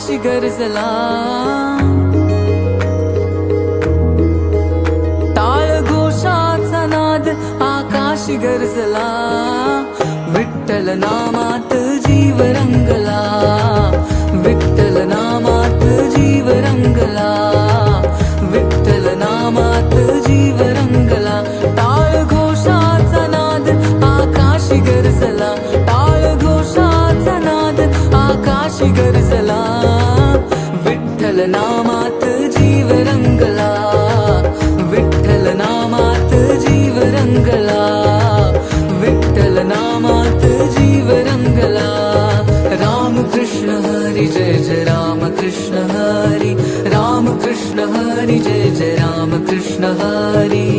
आकाशी गरजला, टाळ घोषाचा नाद आकाशी गरजला, विठ्ठल नामात जीव रंगला, विठ्ठल नामात जीव रंगला, विठ्ठल नामात जीव रंगला, टाळ घोषाचा नाद आकाशी गरजला, टाळ घोषाचा नाद आकाशी गरजला, विठ्ठल नामात जीव रंगला, विठ्ठल नामात जीव रंगला, विठ्ठल नामात जीव रंगला. राम कृष्ण हरी जय जय राम कृष्ण हरी, राम कृष्ण हरी जय जय राम कृष्ण हरी.